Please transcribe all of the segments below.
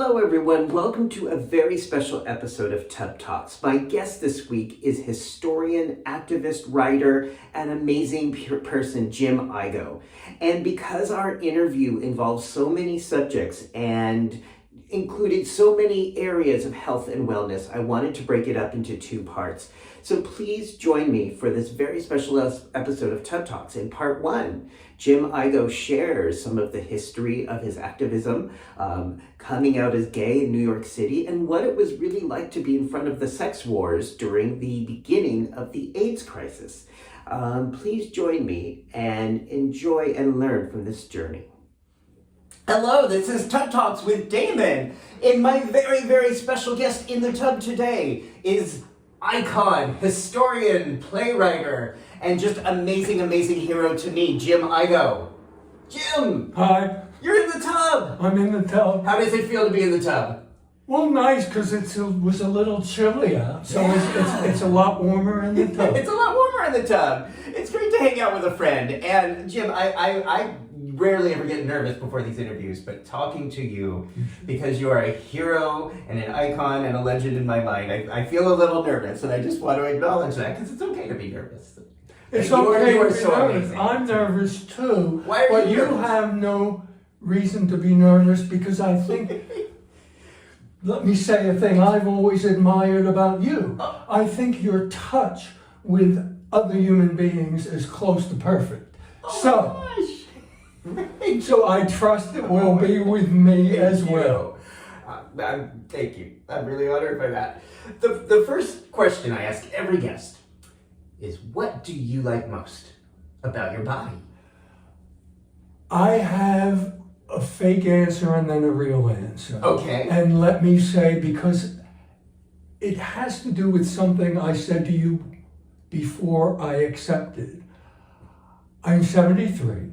Hello everyone, welcome to a very special episode of Tub Talks. My guest this week is historian, activist, writer, and amazing person, Jim Eigo. And because our interview involves so many subjects and included so many areas of health and wellness, I wanted to break it up into two parts. So please join me for this very special episode of Tub Talks. In part one, Jim Eigo shares some of the history of his activism, coming out as gay in New York City, and what it was really like to be in front of the sex wars during the beginning of the AIDS crisis. Please join me and enjoy and learn from this journey. Hello, this is Tub Talks with Damon, and my very, very special guest in the tub today is icon, historian, playwright, and just amazing, amazing hero to me, Jim Eigo. Jim! Hi. You're in the tub! I'm in the tub. How does it feel to be in the tub? Well, nice, because it was a little chilly out, so it's a lot warmer in the tub. It's a lot warmer in the tub. It's great to hang out with a friend. And Jim, I rarely ever get nervous before these interviews, but talking to you, because you are a hero and an icon and a legend in my mind, I feel a little nervous, and I just want to acknowledge that, because it's okay to be nervous. It's okay to be so nervous. amazing. I'm nervous too. Why are but you nervous? have no reason to be nervous, because I think, let me say a thing I've always admired about you. I think your touch with other human beings is close to perfect. So I trust it will be with me as well. Thank you. I'm really honored by that. The first question I ask every guest is, what do you like most about your body? I have a fake answer and then a real answer. Okay. And let me say, because it has to do with something I said to you before I accepted. I'm 73.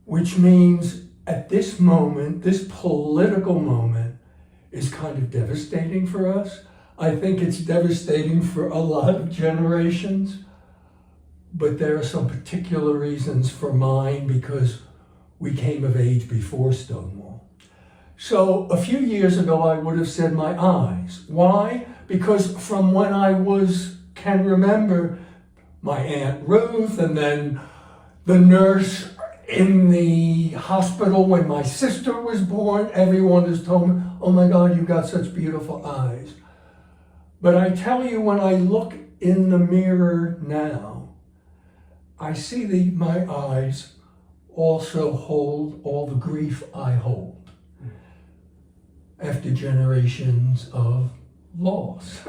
Which means at this moment, this political moment is kind of devastating for us. I think it's devastating for a lot of generations, but there are some particular reasons for mine because we came of age before Stonewall. So a few years ago, I would have said my eyes. Why? Because from when I can remember my Aunt Ruth and then the nurse in the hospital when my sister was born, everyone has told me, oh my God, you've got such beautiful eyes. But I tell you, when I look in the mirror now, I see my eyes also hold all the grief I hold after generations of loss,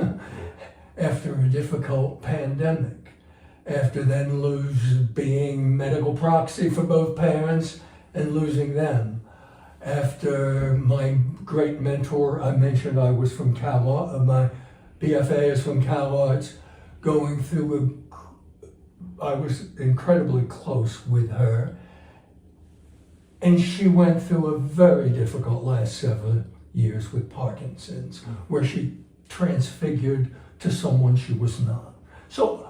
after a difficult pandemic, after then being medical proxy for both parents and losing them. After my great mentor, I mentioned I was from Cal, my BFA is from Cal Arts, going through I was incredibly close with her. And she went through a very difficult last 7 years with Parkinson's, where she transfigured to someone she was not. So,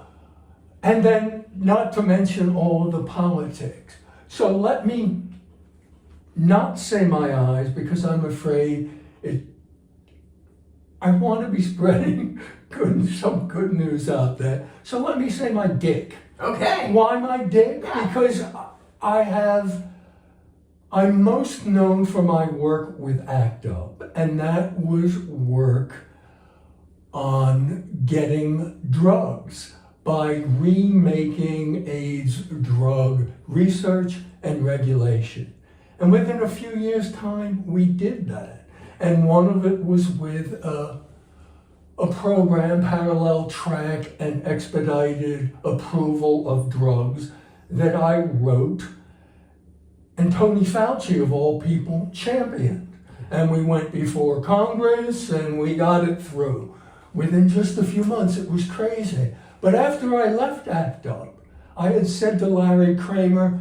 and then not to mention all of the politics. So let me not say my eyes, because I'm afraid I want to be spreading some good news out there. So let me say my dick. Okay. Why my dick? Yeah. Because I'm most known for my work with ACT UP, and that was work on getting drugs by remaking AIDS drug research and regulation. And within a few years' time, we did that. And one of it was with a program, parallel track and expedited approval of drugs, that I wrote, and Tony Fauci, of all people, championed. And we went before Congress and we got it through. Within just a few months, it was crazy. But after I left ACT UP, I had said to Larry Kramer,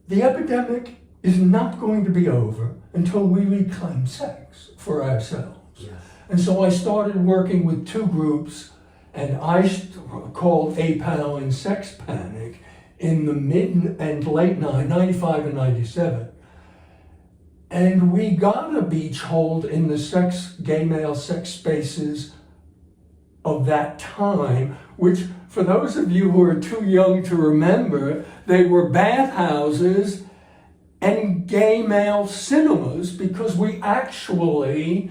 the epidemic is not going to be over until we reclaim sex for ourselves. Yes. And so I started working with two groups, and I called APAL and Sex Panic in the mid and late 95 and 97. And we got a beachhold in the gay male sex spaces of that time, which for those of you who are too young to remember, they were bathhouses and gay male cinemas, because we actually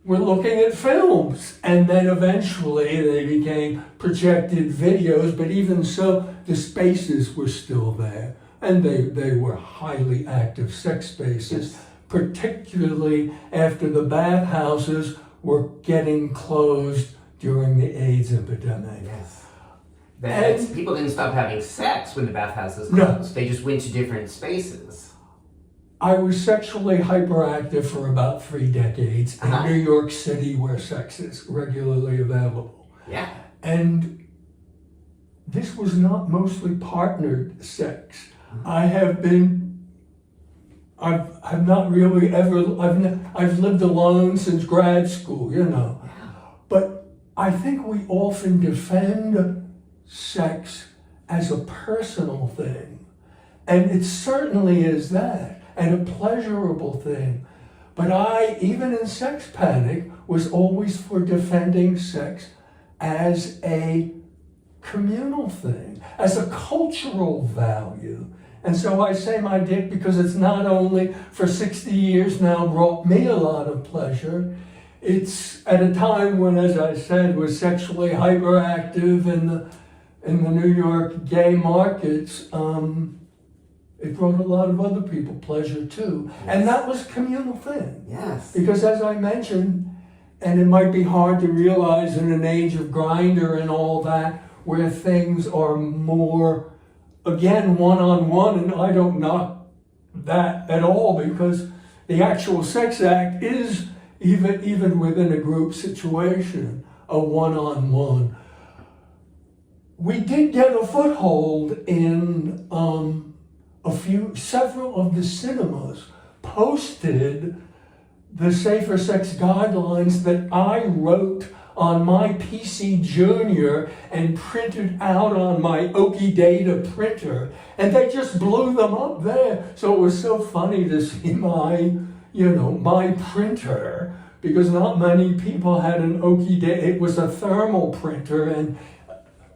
were looking at films. And then eventually they became projected videos, but even so, the spaces were still there. And they were highly active sex spaces, particularly after the bathhouses were getting closed during the AIDS epidemic. Yes. People didn't stop having sex when the bathhouses closed. No. They just went to different spaces. I was sexually hyperactive for about 3 decades in New York City, where sex is regularly available. Yeah. And this was not mostly partnered sex. I've not really ever, I've lived alone since grad school, you know. But I think we often defend sex as a personal thing. And it certainly is that, and a pleasurable thing. But I, even in Sex Panic, was always for defending sex as a communal thing, as a cultural value. And so I say my dick because it's not only for 60 years now brought me a lot of pleasure, it's at a time when, as I said, was sexually hyperactive in the New York gay markets. It brought a lot of other people pleasure too. Yes. And that was a communal thing. Yes. Because as I mentioned, and it might be hard to realize in an age of Grindr and all that, where things are more, again, one-on-one, and I don't knock that at all, because the actual sex act is, even within a group situation, a one-on-one. We did get a foothold in several of the cinemas posted the safer sex guidelines that I wrote on my PC Junior and printed out on my Oki Data printer, and they just blew them up there. So it was so funny to see my printer, because not many people had an Oki Data. It was a thermal printer and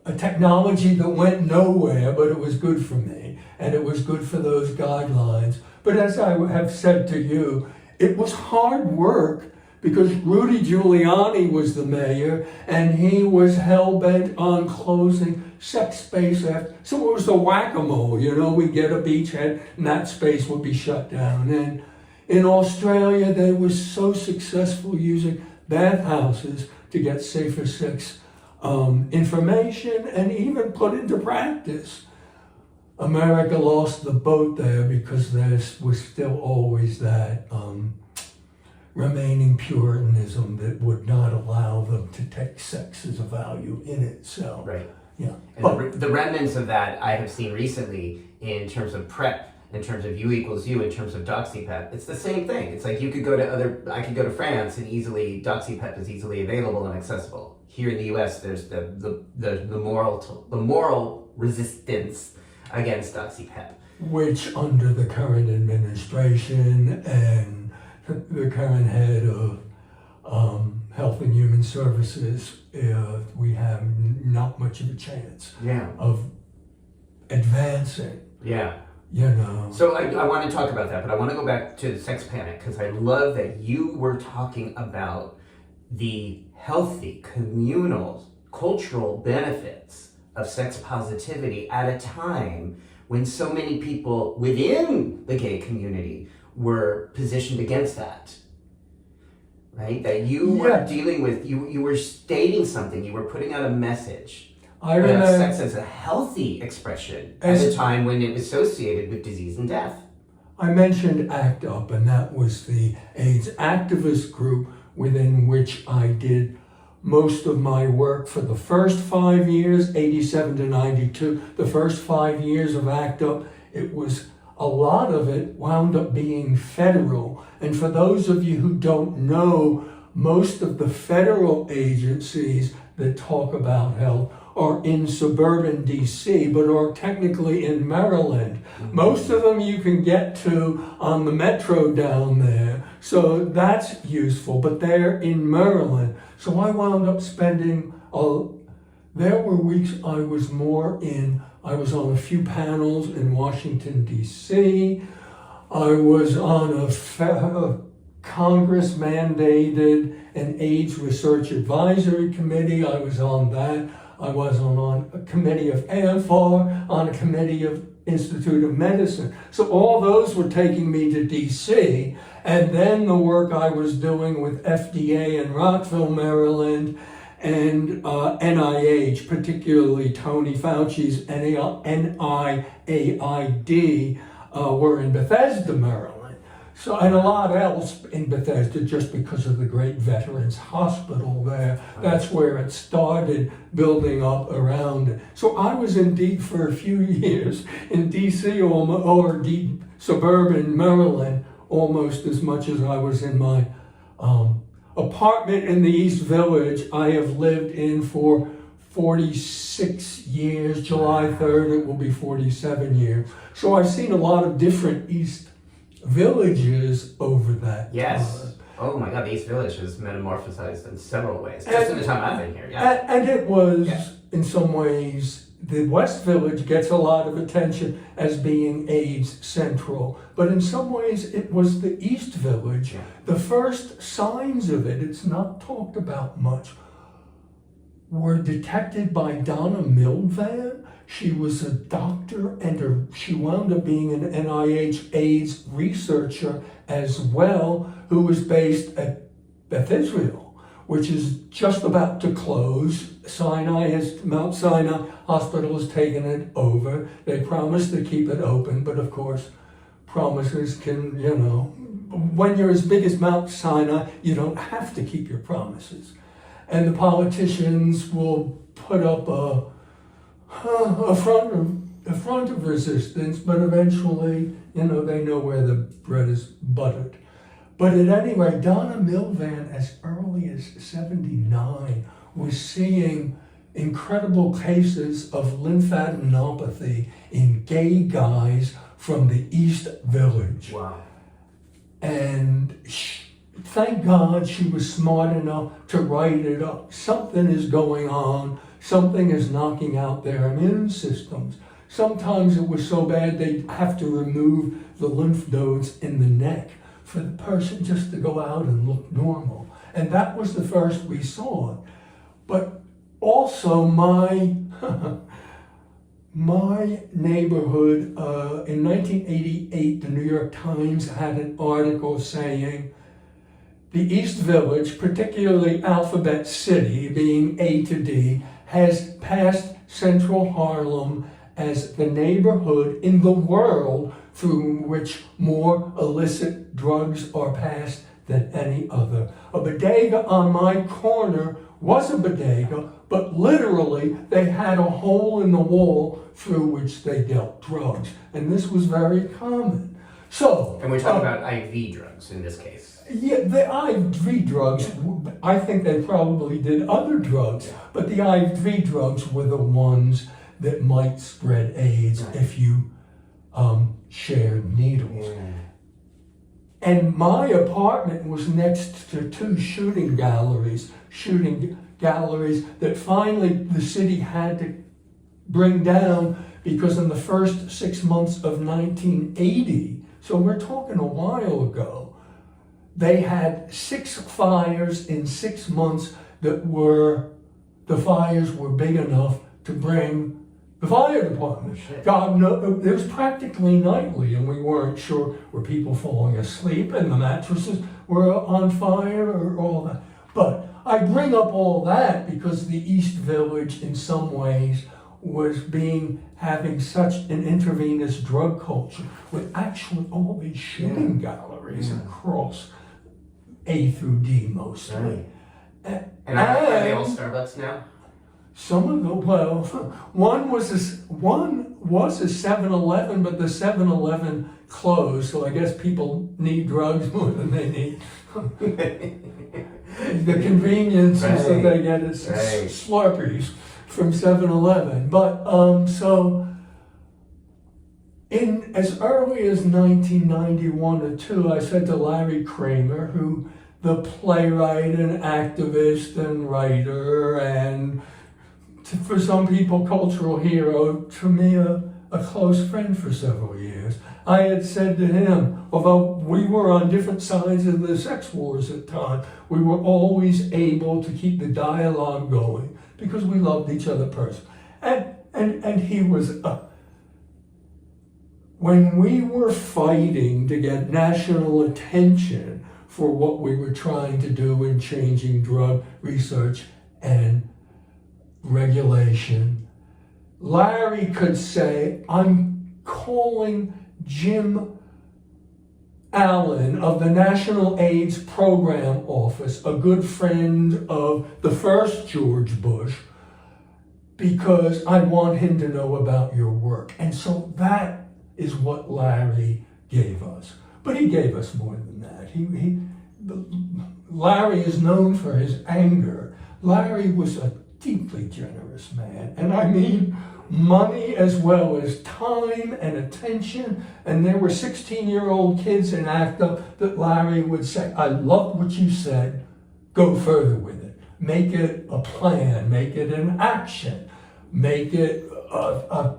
a technology that went nowhere, but it was good for me, and it was good for those guidelines. But as I have said to you, it was hard work, because Rudy Giuliani was the mayor, and he was hell-bent on closing sex space after. So it was a whack-a-mole, we'd get a beachhead, and that space would be shut down. And in Australia, they were so successful using bathhouses to get safer sex information and even put into practice. America lost the boat there, because there was still always that remaining Puritanism that would not allow them to take sex as a value in itself. Right. Yeah. And the remnants of that I have seen recently in terms of PrEP, in terms of U equals U, in terms of doxypep. It's the same thing. It's like I could go to France and doxypep is easily available and accessible. Here in the US, there's the moral resistance against doxypep. Which under the current administration and the current head of Health and Human Services, we have not much of a chance of advancing. Yeah. So I want to talk about that, but I want to go back to the Sex Panic, because I love that you were talking about the healthy, communal, cultural benefits of sex positivity at a time when so many people within the gay community were positioned against that, right? That you were dealing with, you were stating something, you were putting out a message. I remember sex as a healthy expression at a time when it was associated with disease and death. I mentioned ACT UP, and that was the AIDS activist group within which I did most of my work for the first 5 years, 87 to 92. The first 5 years of ACT UP, a lot of it wound up being federal. And for those of you who don't know, most of the federal agencies that talk about health are in suburban DC, but are technically in Maryland. Most of them you can get to on the metro down there, so that's useful, but they're in Maryland. So I wound up spending, there were weeks I was on a few panels in Washington, DC. I was on a Congress-mandated an AIDS Research Advisory Committee. I was on that. I was on a committee of AFR, on a committee of Institute of Medicine. So all those were taking me to DC. And then the work I was doing with FDA in Rockville, Maryland, and NIH, particularly Tony Fauci's NIAID, were in Bethesda, Maryland. So, and a lot else in Bethesda just because of the great Veterans Hospital there. That's where it started building up around it. So I was indeed for a few years in DC or deep suburban Maryland, almost as much as I was in my apartment in the East Village. I have lived in for 46 years. July 3rd, it will be 47 years. So I've seen a lot of different East Villages over that time. Oh my God, the East Village has metamorphosized in several ways, just in the time I've been here. And it was, in some ways, the West Village gets a lot of attention as being AIDS central, but in some ways it was the East Village. The first signs of it, it's not talked about much, were detected by Donna Milvan. She was a doctor and she wound up being an NIH AIDS researcher as well, who was based at Beth Israel, which is just about to close. Mount Sinai Hospital has taken it over. They promised to keep it open, but of course, promises can, when you're as big as Mount Sinai, you don't have to keep your promises. And the politicians will put up a front of resistance, but eventually, they know where the bread is buttered. But at any rate, Donna Milvan, as early as 79, was seeing incredible cases of lymphadenopathy in gay guys from the East Village. Wow. And thank God she was smart enough to write it up. Something is going on. Something is knocking out their immune systems. Sometimes it was so bad they'd have to remove the lymph nodes in the neck for the person just to go out and look normal. And that was the first we saw. But also my neighborhood, in 1988, the New York Times had an article saying, the East Village, particularly Alphabet City, being A to D, has passed Central Harlem as the neighborhood in the world through which more illicit drugs are passed than any other. A bodega on my corner was a bodega, but literally they had a hole in the wall through which they dealt drugs. And this was very common. So, and we're talking about IV drugs in this case. Yeah, the IV drugs, I think they probably did other drugs, but the IV drugs were the ones that might spread AIDS if you shared needles. And my apartment was next to two shooting galleries that finally the city had to bring down because in the first 6 months of 1980, so we're talking a while ago, they had 6 fires in 6 months the fires were big enough to bring the fire department. God knows, it was practically nightly and we weren't sure, were people falling asleep and the mattresses were on fire or all that. But I bring up all that because the East Village in some ways was having such an intravenous drug culture with actually all these shooting galleries across A through D mostly. And are they all Starbucks now? some of them, well, one was a 7-Eleven, but the 7-Eleven closed, so I guess people need drugs more than they need the conveniences that they get at Slurpees from 7-Eleven. But so in as early as 1991 or 2, I said to Larry Kramer, who the playwright and activist and writer and for some people cultural hero, to me a close friend for several years. I had said to him, although we were on different sides of the sex wars at times, we were always able to keep the dialogue going because we loved each other personally. And he was, when we were fighting to get national attention for what we were trying to do in changing drug research and regulation, Larry could say, I'm calling Jim Allen of the National AIDS Program Office, a good friend of the first George Bush, because I want him to know about your work. And so that is what Larry gave us. But he gave us more than that. Larry is known for his anger. Larry was a deeply generous man, and I mean money as well as time and attention. And there were 16-year-old kids in ACTA that Larry would say, I love what you said, go further with it. Make it a plan, make it an action, make it a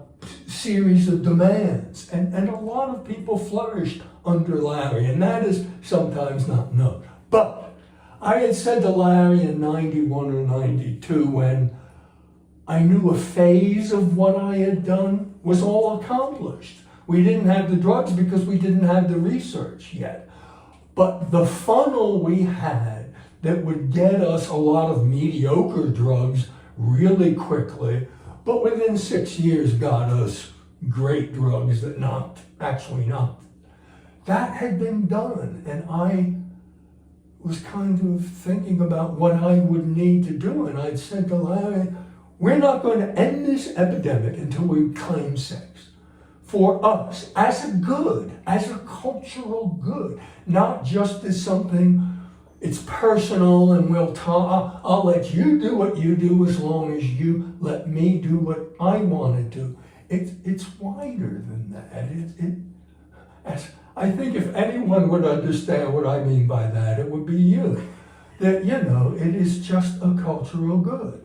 series of demands. And a lot of people flourished under Larry, and that is sometimes not known. But I had said to Larry in 91 or 92, when I knew a phase of what I had done was all accomplished. We didn't have the drugs because we didn't have the research yet. But the funnel we had that would get us a lot of mediocre drugs really quickly, but within 6 years got us great drugs that actually knocked. That had been done, and I was kind of thinking about what I would need to do, and I'd said to Larry, we're not going to end this epidemic until we claim sex for us as a good, as a cultural good, not just as something, it's personal and we'll talk, I'll let you do what you do as long as you let me do what I want to do. It's wider than that. I think if anyone would understand what I mean by that, it would be you. That, it is just a cultural good.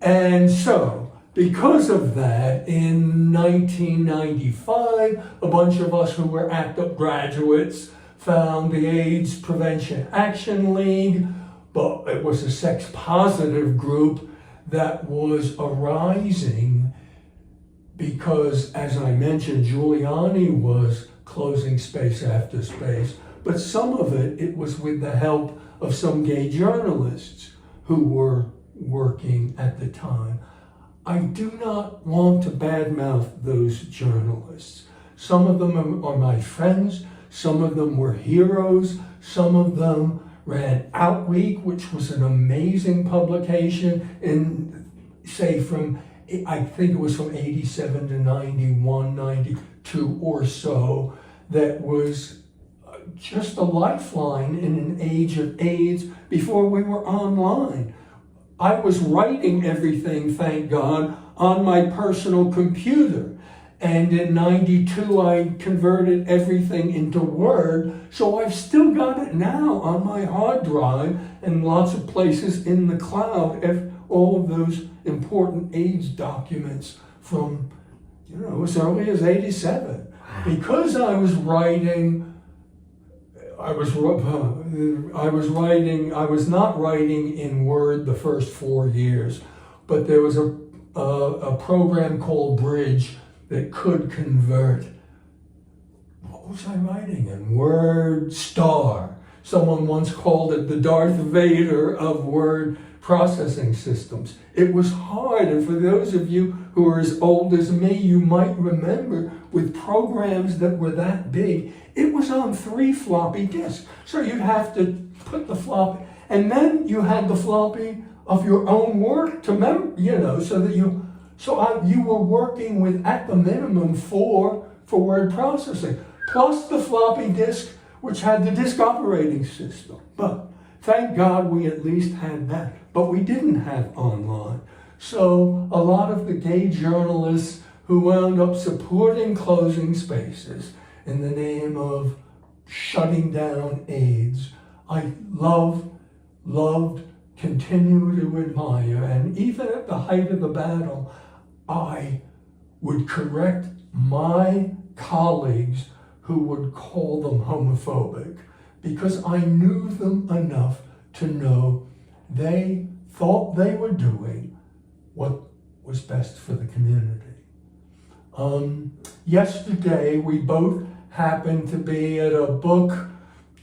And so, because of that, in 1995, a bunch of us who were ACT UP graduates found the AIDS Prevention Action League, but it was a sex-positive group that was arising because, as I mentioned, Giuliani was closing space after space, but some of it was with the help of some gay journalists who were working at the time. I do not want to badmouth those journalists. Some of them are my friends, some of them were heroes, some of them ran Outweek, which was an amazing publication I think it was from 87 to 91, 92 or so, that was just a lifeline in an age of AIDS before we were online. I was writing everything, thank God, on my personal computer. And in 92, I converted everything into Word. So I've still got it now on my hard drive and lots of places in the cloud, all of those important AIDS documents from, as early as 87. Because I was not writing in Word the first 4 years, but there was a program called Bridge that could convert. What was I writing in? Word Star. Someone once called it the Darth Vader of word processing systems. It was hard, and for those of you who are as old as me, you might remember with programs that were that big, it was on 3 floppy disks. So you'd have to put the floppy, and then you had the floppy of your own work to so that you were working with, at the minimum, four for word processing, plus the floppy disk, which had the disk operating system. But thank God we at least had that. But we didn't have online. So a lot of the gay journalists who wound up supporting closing spaces in the name of shutting down AIDS, I loved, continue to admire, and even at the height of the battle, I would correct my colleagues who would call them homophobic, because I knew them enough to know they thought they were doing what was best for the community. Yesterday, we both happened to be at a book,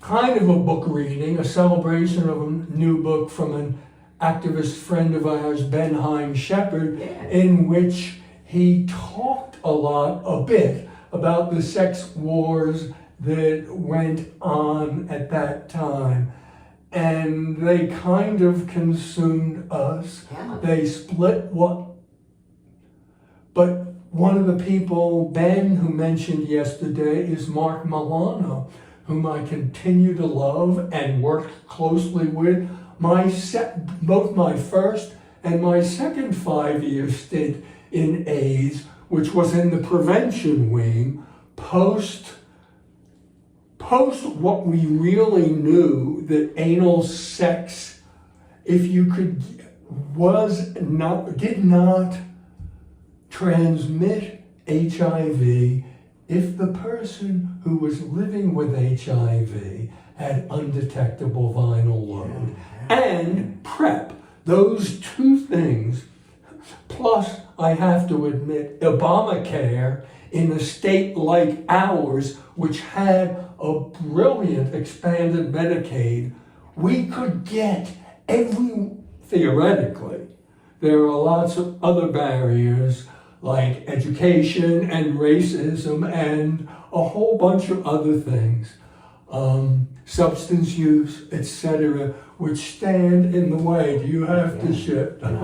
kind of a book reading, a celebration of a new book from an activist friend of ours, Ben Hine Shepherd, in which he talked a bit about the sex wars that went on at that time. And they kind of consumed us. Yeah. They split but one of the people, Ben, who mentioned yesterday, is Mark Milano, whom I continue to love and work closely with. Both my first and my second 5-year stint in AIDS, which was in the prevention wing, post what we really knew, that anal sex, did not transmit HIV if the person who was living with HIV had undetectable vinyl load. And PrEP, those two things, plus I have to admit Obamacare in a state like ours, which had a brilliant expanded Medicaid, we could get theoretically, there are lots of other barriers like education and racism and a whole bunch of other things, substance use, etc., which stand in the way. Do you have to shift? And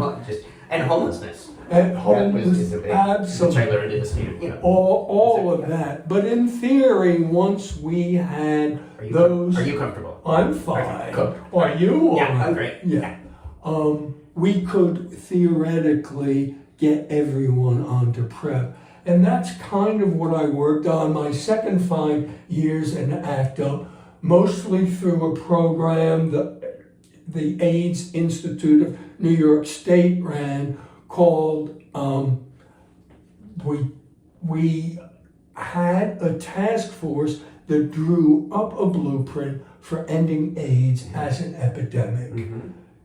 homelessness. And homelessness, absolutely. Which I learned in the state, all of that. But in theory, once we had those... Are you comfortable? I'm fine. Cool. Are you? Yeah, I'm great. Yeah. We could theoretically get everyone onto PrEP. And that's kind of what I worked on my second 5 years in ACTA, mostly through a program that the AIDS Institute of New York State ran called, we had a task force that drew up a blueprint for ending AIDS as an epidemic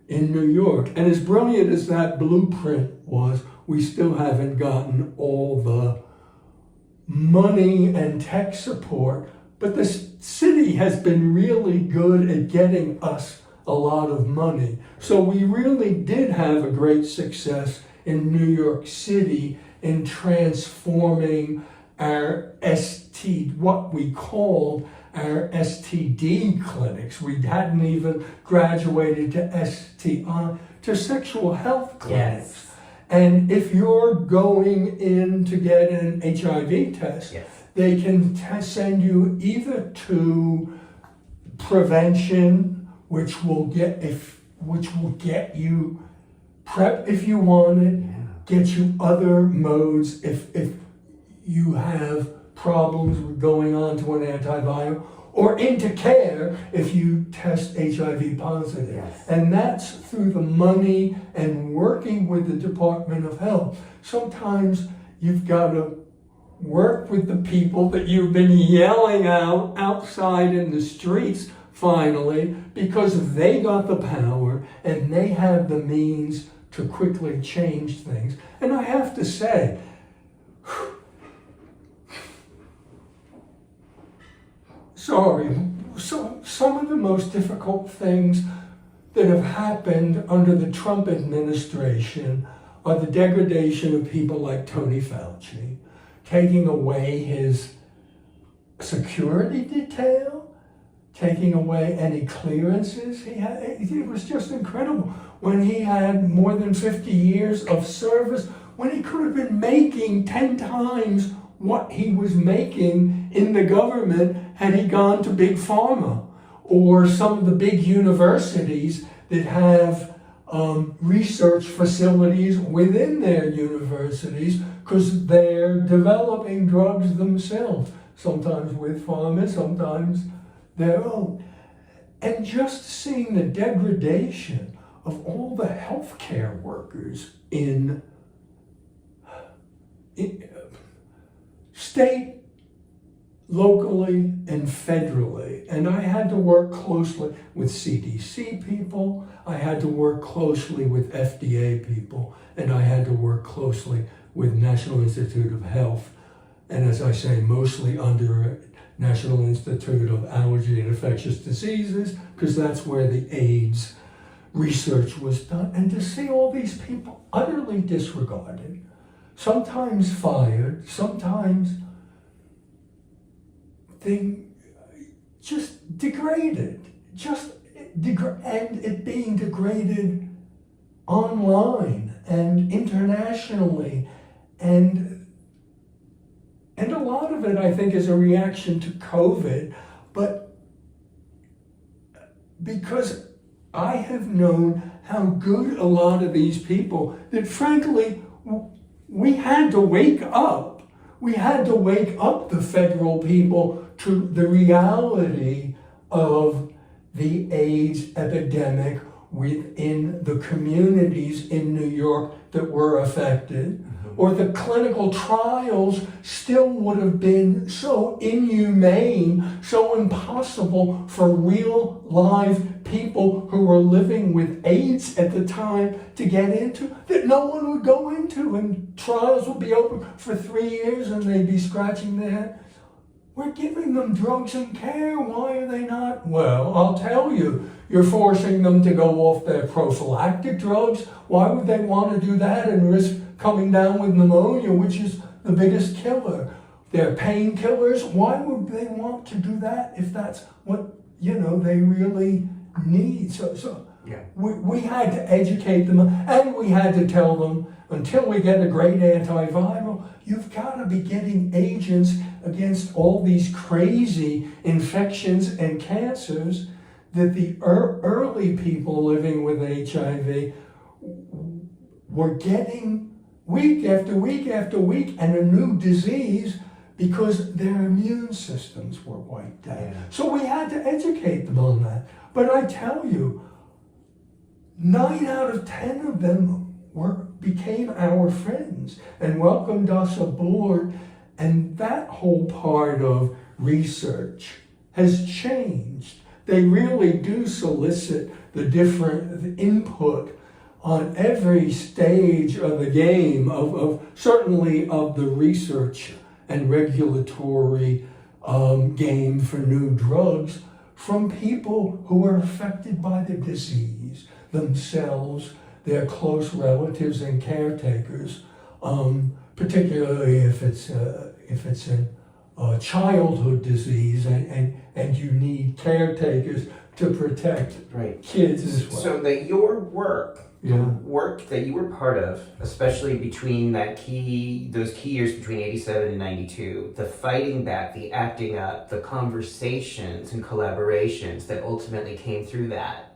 in New York. And as brilliant as that blueprint was, we still haven't gotten all the money and tech support, but the city has been really good at getting us a lot of money. So we really did have a great success in New York City in transforming our what we called our STD clinics. We hadn't even graduated to STI, to sexual health clinics. Yes. And if you're going in to get an HIV test, they can send you either to prevention, which will get you PrEP if you want it, get you other modes if you have problems with going on to an antiviral, or into care if you test HIV positive. Yes. And that's through the money and working with the Department of Health. Sometimes you've got to work with the people that you've been yelling outside in the streets finally, because they got the power and they have the means to quickly change things. And I have to say, so some of the most difficult things that have happened under the Trump administration are the degradation of people like Tony Fauci, taking away his security detail, taking away any clearances he had. It was just incredible. when he had more than 50 years of service, when he could have been making 10 times what he was making in the government had he gone to Big Pharma or some of the big universities that have research facilities within their universities, because they're developing drugs themselves, sometimes with pharma, sometimes their own. And just seeing the degradation of all the healthcare workers in state, locally, and federally. And I had to work closely with CDC people, I had to work closely with FDA people, and I had to work closely with National Institute of Health. And as I say, mostly under National Institute of Allergy and Infectious Diseases, because that's where the AIDS research was done. And to see all these people utterly disregarded, sometimes fired, sometimes just degraded, and it being degraded online and internationally, and a lot of it, I think, is a reaction to COVID, but because I have known how good a lot of these people, that frankly, we had to wake up. We had to wake up the federal people to the reality of the AIDS epidemic within the communities in New York that were affected, or the clinical trials still would have been so inhumane, so impossible for real live people who were living with AIDS at the time to get into, that no one would go into, and trials would be open for 3 years and they'd be scratching their head. We're giving them drugs and care. Why are they not? Well, I'll tell you, you're forcing them to go off their prophylactic drugs. Why would they want to do that and risk coming down with pneumonia, which is the biggest killer? Their painkillers, why would they want to do that if that's what, they really need? So yeah. we had to educate them, and we had to tell them, until we get a great antiviral, you've got to be getting agents against all these crazy infections and cancers that the early people living with HIV were getting week after week after week, and a new disease because their immune systems were wiped out. Yeah. So we had to educate them on that. But I tell you, 9 out of 10 of them became our friends and welcomed us aboard, and that whole part of research has changed. They really do solicit the different input on every stage of the game, certainly of the research and regulatory game for new drugs, from people who are affected by the disease themselves, their close relatives and caretakers, particularly if it's a childhood disease, and you need caretakers to protect kids as well. So that your work, the work that you were part of, especially between those key years between 87 and 92, the fighting back, the acting up, the conversations and collaborations that ultimately came through that,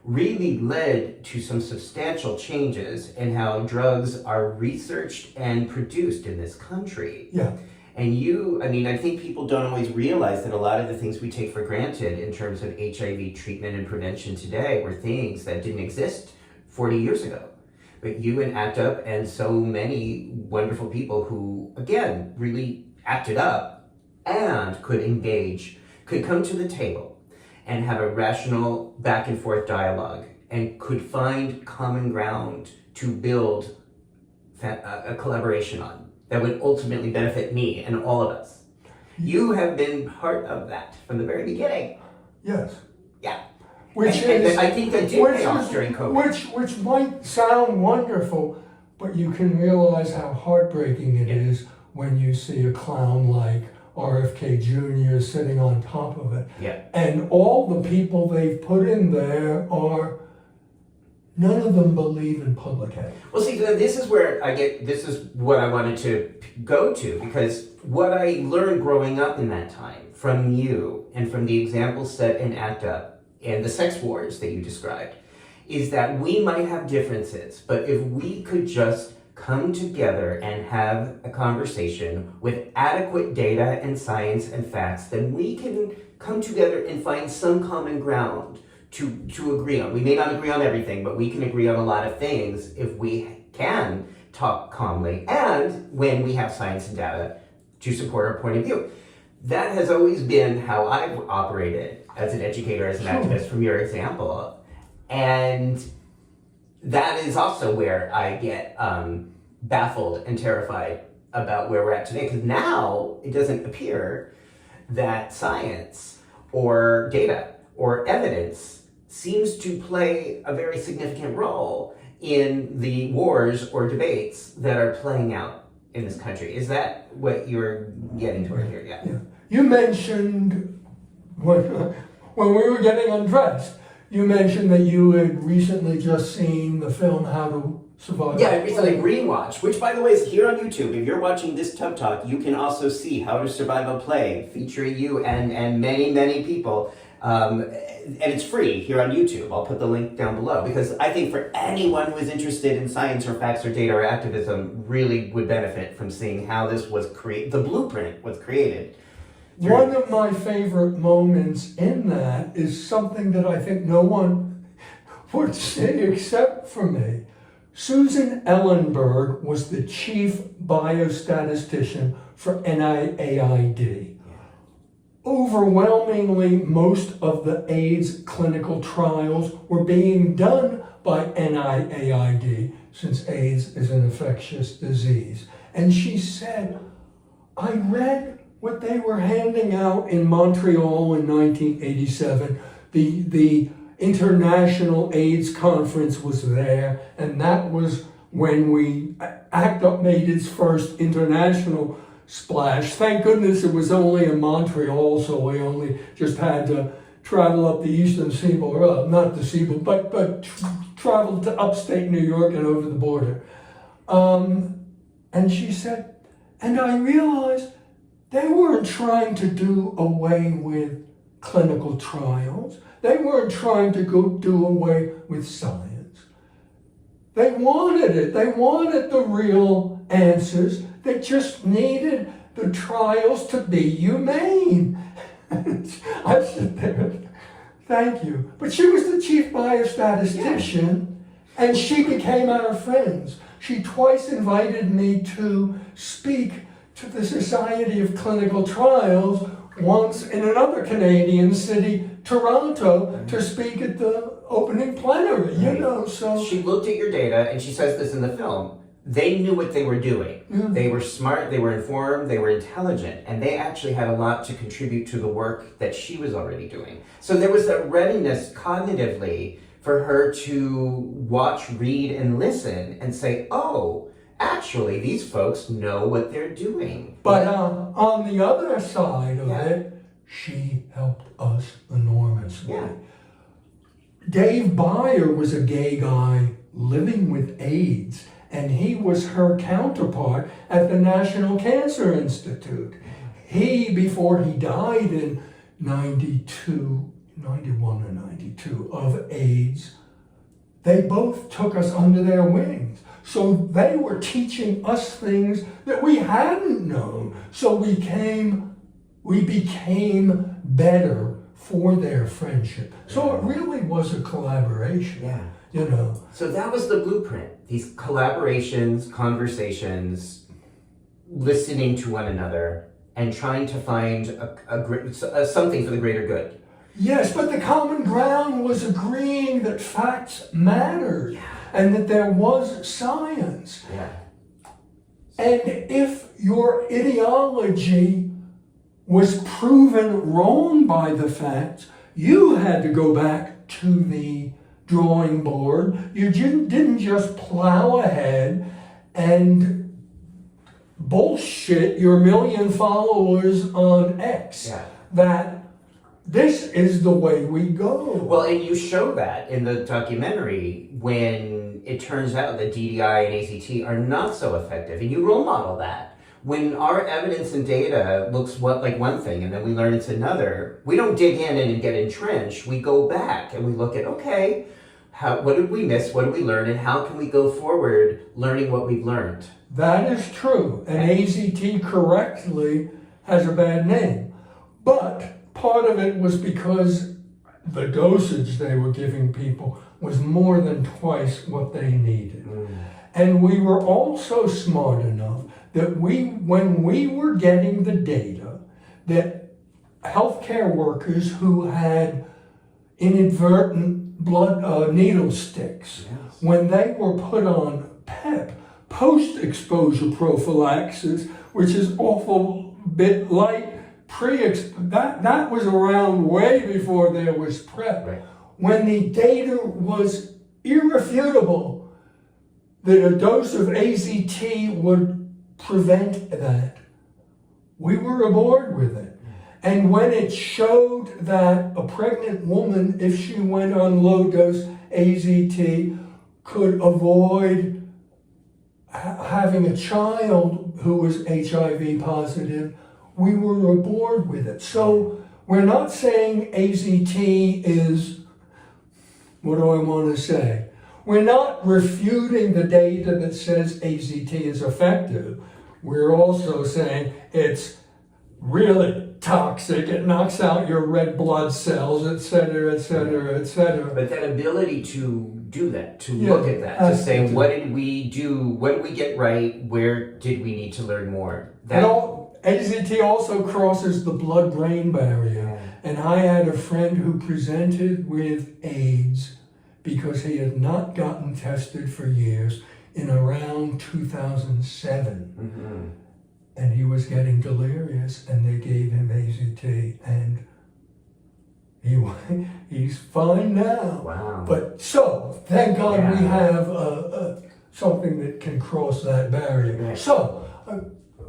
really led to some substantial changes in how drugs are researched and produced in this country. Yeah. And I think people don't always realize that a lot of the things we take for granted in terms of HIV treatment and prevention today were things that didn't exist 40 years ago. But you and ACT UP and so many wonderful people who, again, really acted up and could engage, could come to the table and have a rational back and forth dialogue, and could find common ground to build a collaboration on that would ultimately benefit me and all of us. You have been part of that from the very beginning. Yes. Yeah. And I think that did pay off during COVID. Which might sound wonderful, but you can realize how heartbreaking it is when you see a clown like RFK Jr. sitting on top of it. Yeah. And all the people they've put in there are none of them believe in public health. Well, see, this is where this is what I wanted to go to, because what I learned growing up in that time from you and from the examples set in ACT UP and the sex wars that you described is that we might have differences, but if we could just come together and have a conversation with adequate data and science and facts, then we can come together and find some common ground to agree on. We may not agree on everything, but we can agree on a lot of things if we can talk calmly and when we have science and data to support our point of view. That has always been how I've operated as an educator, as an activist, from your example. And that is also where I get baffled and terrified about where we're at today, because now it doesn't appear that science or data or evidence seems to play a very significant role in the wars or debates that are playing out in this country. Is that what you're getting to here? Yeah. You mentioned, when we were getting undressed, you mentioned that you had recently just seen the film How to Survive. Yeah, I recently rewatched, which by the way is here on YouTube. If you're watching this Tub Talk, you can also see How to Survive a Play featuring you and many people. And it's free here on YouTube. I'll put the link down below, because I think for anyone who is interested in science or facts or data or activism really would benefit from seeing how this was created, the blueprint was created. One of my favorite moments in that is something that I think no one would say except for me. Susan Ellenberg was the chief biostatistician for NIAID. Overwhelmingly, most of the AIDS clinical trials were being done by NIAID, since AIDS is an infectious disease. And she said, I read what they were handing out in Montreal in 1987. The International AIDS Conference was there, and that was when ACT UP made its first international splash. Thank goodness it was only in Montreal, so we only just had to travel up the eastern seaboard, not the seaboard, but travel to upstate New York and over the border. And she said, and I realized they weren't trying to do away with clinical trials. They weren't trying to do away with science. They wanted it. They wanted the real answers. They just needed the trials to be humane. I sit there, thank you. But she was the chief biostatistician, and she became our friends. She twice invited me to speak to the Society of Clinical Trials, once in another Canadian city, Toronto, to speak at the opening plenary, so. She looked at your data, and she says this in the film. They knew what they were doing. Yeah. They were smart, they were informed, they were intelligent, and they actually had a lot to contribute to the work that she was already doing. So there was that readiness cognitively for her to watch, read, and listen and say, oh, actually, these folks know what they're doing. But on the other side of it, she helped us enormously. Yeah. Dave Byer was a gay guy living with AIDS, and he was her counterpart at the National Cancer Institute. He, before he died in 91 or 92 of AIDS, they both took us under their wings. So they were teaching us things that we hadn't known. So we became better for their friendship. So it really was a collaboration. Yeah. So that was the blueprint. These collaborations, conversations, listening to one another, and trying to find something for the greater good. Yes, but the common ground was agreeing that facts mattered, and that there was science. Yeah. And if your ideology was proven wrong by the facts, you had to go back to the drawing board. You didn't just plow ahead and bullshit your 1 million followers on X that this is the way we go. Well, and you show that in the documentary when it turns out that DDI and ACT are not so effective, and you role model that. When our evidence and data looks like one thing and then we learn it's another, we don't dig in and get entrenched. We go back and we look at, okay, what did we miss? What did we learn? And how can we go forward learning what we've learned? That is true. And AZT correctly has a bad name. But part of it was because the dosage they were giving people was more than twice what they needed. And we were also smart enough that when we were getting the data, that healthcare workers who had inadvertent blood needle sticks, when they were put on PEP, post-exposure prophylaxis, which is awful bit like that was around way before there was PrEP. Right. When the data was irrefutable that a dose of AZT would prevent that, we were aboard with it. And when it showed that a pregnant woman, if she went on low-dose AZT, could avoid having a child who was HIV positive, we were aboard with it. So we're not saying AZT is, what do I want to say? We're not refuting the data that says AZT is effective. We're also saying it's really toxic. It knocks out your red blood cells, et cetera, et cetera, et cetera. But that ability to do that, to look at that, to say, what did we do? What did we get right? Where did we need to learn more? AZT also crosses the blood-brain barrier. And I had a friend who presented with AIDS because he had not gotten tested for years in around 2007. And he was getting delirious, and they gave him AZT, and he's fine now. Wow. But so, thank God we have something that can cross that barrier. Right. So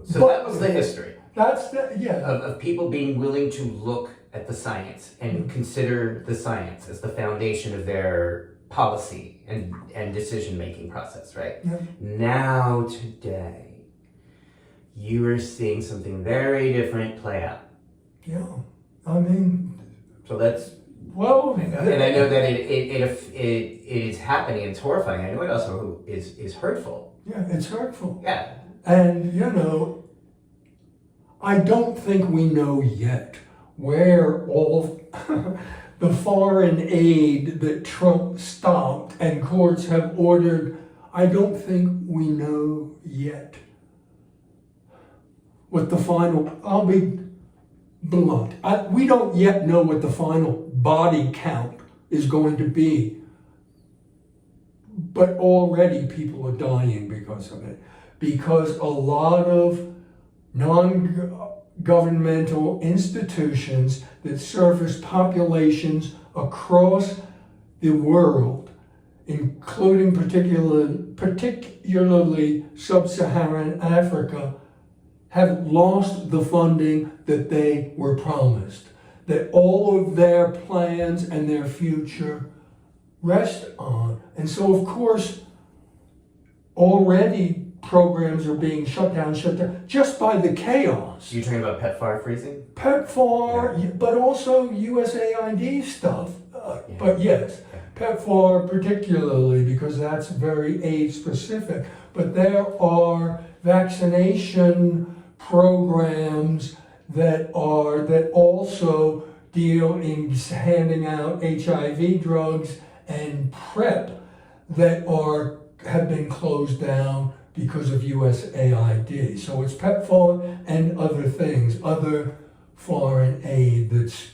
that was the history. That's of people being willing to look at the science and consider the science as the foundation of their policy and decision-making process, right? Yeah. Now, today, you are seeing something very different play out. Yeah, I mean... So that's... Well... And I know that it is happening, it's horrifying. I know it also is hurtful. Yeah, it's hurtful. Yeah. And, I don't think we know yet where all the foreign aid that Trump stopped and courts have ordered, I don't think we know yet what the final, I'll be blunt, we don't yet know what the final body count is going to be. But already people are dying because of it. Because a lot of non-governmental institutions that service populations across the world, including particularly sub-Saharan Africa, have lost the funding that they were promised, that all of their plans and their future rest on. And so, of course, already programs are being shut down just by the chaos. You're talking about PEPFAR freezing? PEPFAR, but also USAID stuff. But yes, PEPFAR particularly, because that's very AIDS specific. But there are vaccination programs that also deal in handing out HIV drugs and PrEP that have been closed down because of USAID. So it's PEPFAR and other things, other foreign aid it's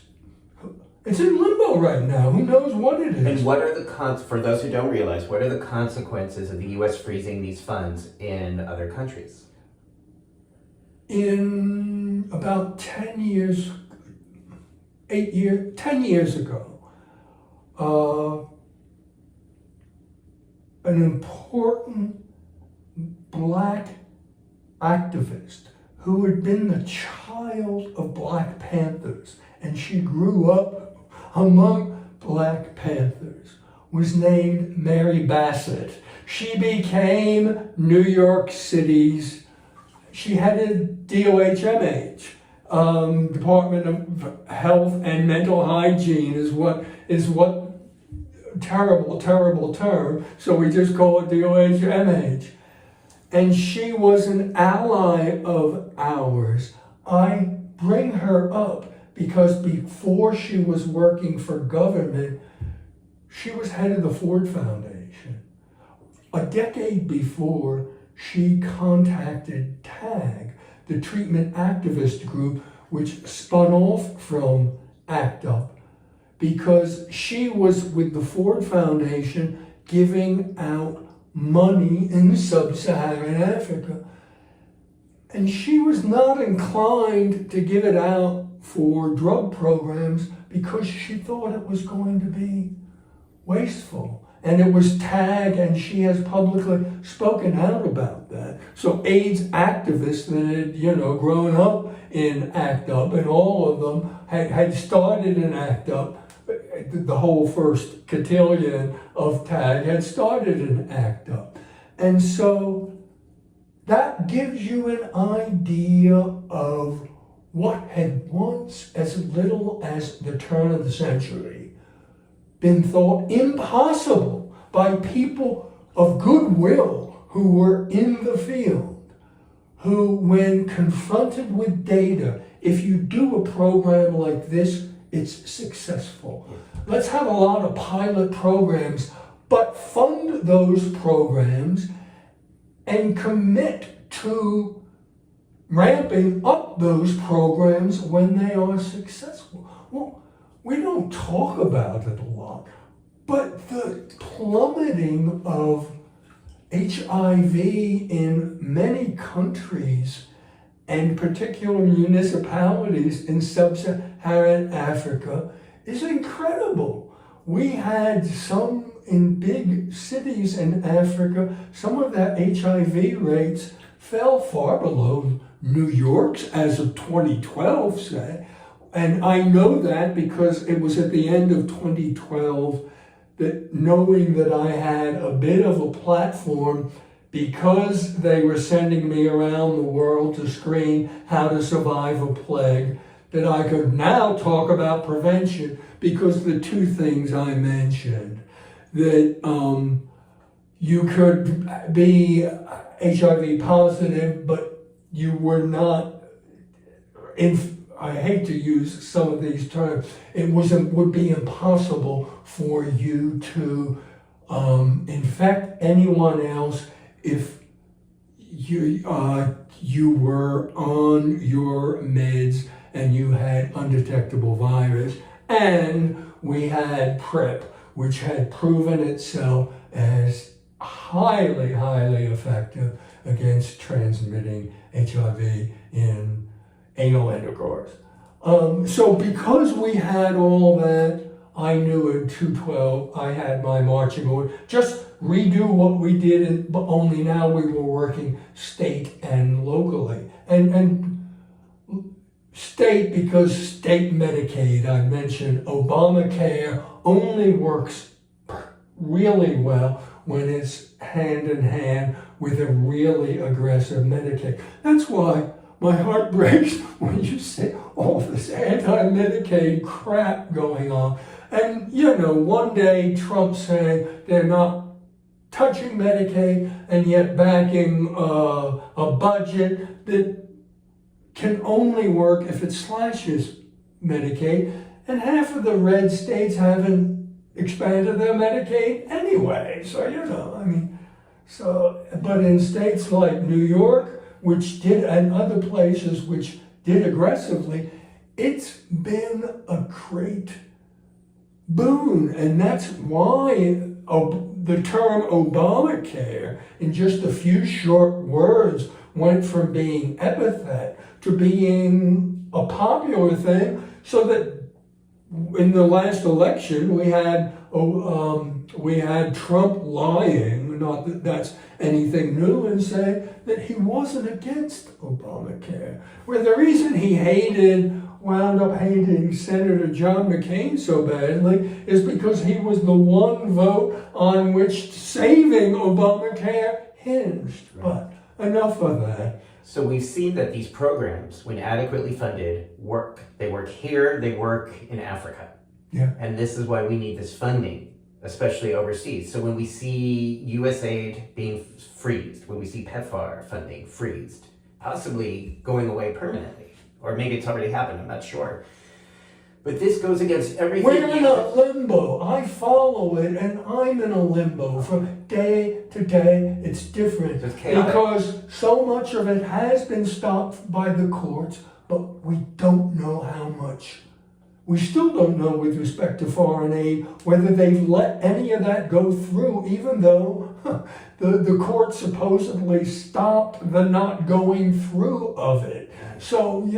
in limbo right now. Who knows what it is? And what are for those who don't realize, what are the consequences of the U.S. freezing these funds in other countries? In about 10 years ago, an important black activist who had been the child of Black Panthers and she grew up among Black Panthers, was named Mary Bassett. She became New York City's, she headed DOHMH, Department of Health and Mental Hygiene is what, terrible term, so we just call it DOHMH. And she was an ally of ours. I bring her up because before she was working for government, she was head of the Ford Foundation. A decade before, she contacted TAG, the treatment activist group, which spun off from ACT UP, because she was with the Ford Foundation giving out money in sub-Saharan Africa. And she was not inclined to give it out for drug programs because she thought it was going to be wasteful. And it was TAG, and she has publicly spoken out about that. So AIDS activists that had, grown up in ACT UP, and all of them had started in ACT UP, the whole first cotillion of TAG had started in ACT UP. And so that gives you an idea of what had once, as little as the turn of the century, been thought impossible by people of goodwill who were in the field, who, when confronted with data, if you do a program like this, it's successful. Let's have a lot of pilot programs, but fund those programs and commit to ramping up those programs when they are successful. Well, we don't talk about it a lot, but the plummeting of HIV in many countries and particular municipalities in sub-Saharan Africa is incredible. We had some in big cities in Africa, some of their HIV rates fell far below New York's as of 2012, say. And I know that because it was at the end of 2012 that, knowing that I had a bit of a platform because they were sending me around the world to screen how to survive a plague, that I could now talk about prevention because the two things I mentioned, that you could be HIV positive, but you were not, I hate to use some of these terms, would be impossible for you to infect anyone else if you were on your meds and you had undetectable virus. And we had PrEP, which had proven itself as highly effective against transmitting HIV in anal intercourse. So because we had all that, I knew in 2012 I had my marching order. Just redo what we did, but only now we were working state and locally. And state, because state Medicaid, I mentioned Obamacare only works really well when it's hand in hand with a really aggressive Medicaid. That's why my heart breaks when you see all this anti-Medicaid crap going on. And, one day Trump saying they're not touching Medicaid and yet backing a budget that can only work if it slashes Medicaid. And half of the red states haven't expanded their Medicaid anyway. So, but in states like New York, which did, and other places which did aggressively, it's been a great boon. And that's why the term Obamacare, in just a few short words, went from being epithet to being a popular thing, so that in the last election we had Trump lying, not that that's anything new, and say that he wasn't against Obamacare. Where the reason he hated wound up hating Senator John McCain so badly is because he was the one vote on which saving Obamacare hinged. But enough of that. So we've seen that these programs, when adequately funded, work. They work here, they work in Africa. Yeah. And this is why we need this funding, especially overseas. So when we see USAID being freezed, when we see PEPFAR funding freezed, possibly going away permanently, or maybe it's already happened, I'm not sure. But this goes against everything. We're in a limbo. I follow it, and I'm in a limbo from day to day. It's different because so much of it has been stopped by the courts, but we don't know how much. We still don't know with respect to foreign aid whether they've let any of that go through, even though the court supposedly stopped the not going through of it. So,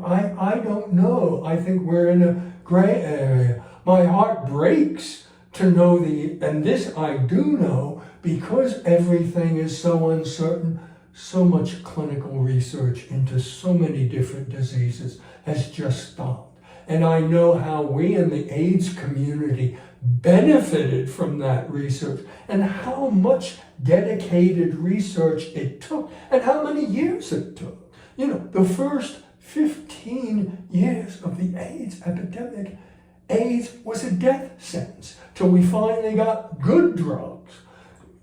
I don't know. I think we're in a gray area. My heart breaks to know and this I do know, because everything is so uncertain, so much clinical research into so many different diseases has just stopped. And I know how we in the AIDS community benefited from that research and how much dedicated research it took and how many years it took. The first 15 years of the AIDS epidemic, AIDS was a death sentence till we finally got good drugs.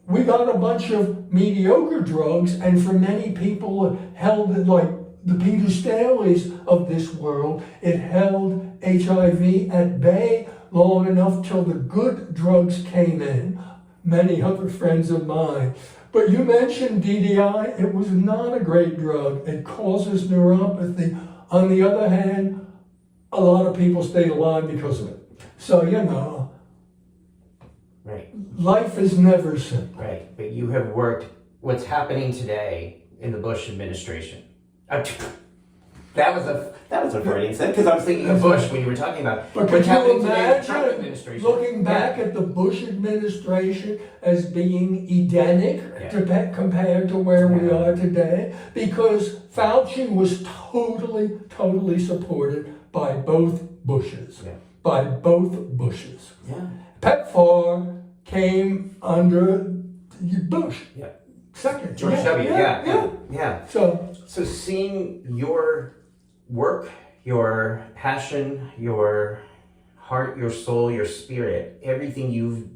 We got a bunch of mediocre drugs, and for many people it held it like the Peter Staleys of this world. It held HIV at bay long enough till the good drugs came in. Many other friends of mine. But you mentioned DDI. It was not a great drug. It causes neuropathy. On the other hand, a lot of people stayed alive because of it. So, right. Life is never simple. Right, but you have worked what's happening today in the Bush administration. That was a Freudian slip, because I was thinking of Bush when you were talking about but what's happening today in the Trump imagine administration. looking back at the Bush administration as being Edenic compared to where we are today? Because Fauci was totally supported by both Bushes. Yeah. By both Bushes. Yeah. PEPFAR came under Bush. Yeah. Second. George W. Yeah. So seeing your work, your passion, your heart, your soul, your spirit, everything you've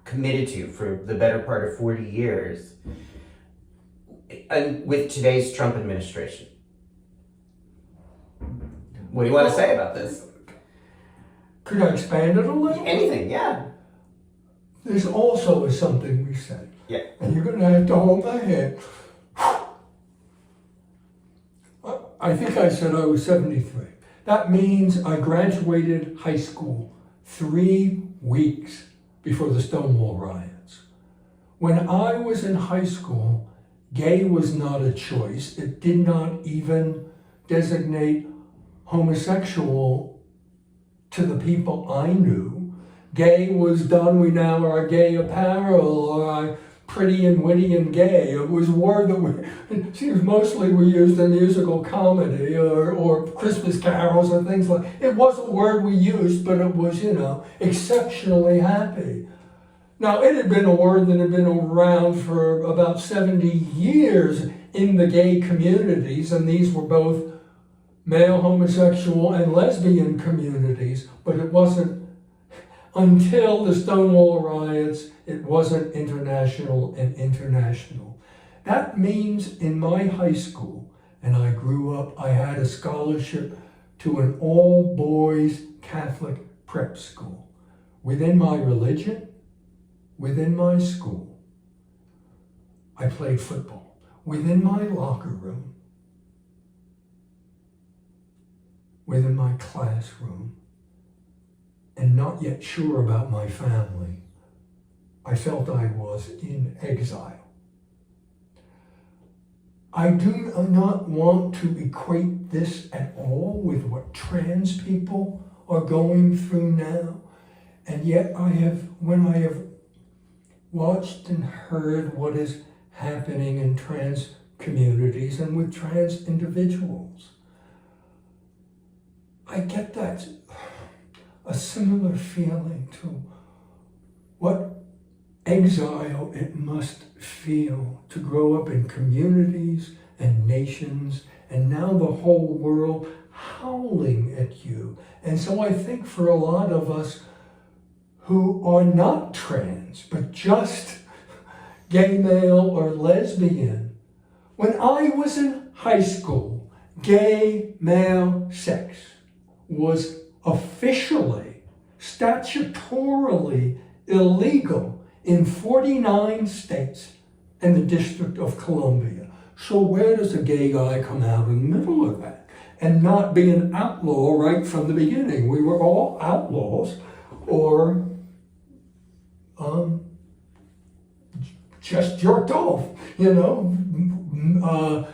committed to for the better part of 40 years, and with today's Trump administration. What do you want to say about this? could I expand it a little? Anything, yeah. There's also something we said. Yeah. And you're going to have to hold my hand. I think I said I was 73. That means I graduated high school 3 weeks before the Stonewall riots. When I was in high school, gay was not a choice. It did not even designate homosexual to the people I knew. Gay was done, we now are gay apparel, or pretty and witty and gay. It was a word that seems mostly we used in musical comedy or Christmas carols and things like that. It was a word we used, but it was, exceptionally happy. Now, it had been a word that had been around for about 70 years in the gay communities, and these were both male homosexual and lesbian communities, but it wasn't until the Stonewall riots, it wasn't international and international. That means in my high school, and I grew up, I had a scholarship to an all-boys Catholic prep school. Within my religion, within my school, I played football. Within my locker room, within my classroom, and not yet sure about my family, I felt I was in exile. I do not want to equate this at all with what trans people are going through now, and yet when I have watched and heard what is happening in trans communities and with trans individuals, I get that, a similar feeling to what exile it must feel to grow up in communities and nations, and now the whole world howling at you. And so I think for a lot of us who are not trans, but just gay male or lesbian, when I was in high school, gay male sex was officially, statutorily illegal in 49 states and the District of Columbia. So where does a gay guy come out in the middle of that and not be an outlaw right from the beginning? We were all outlaws, or just jerked off,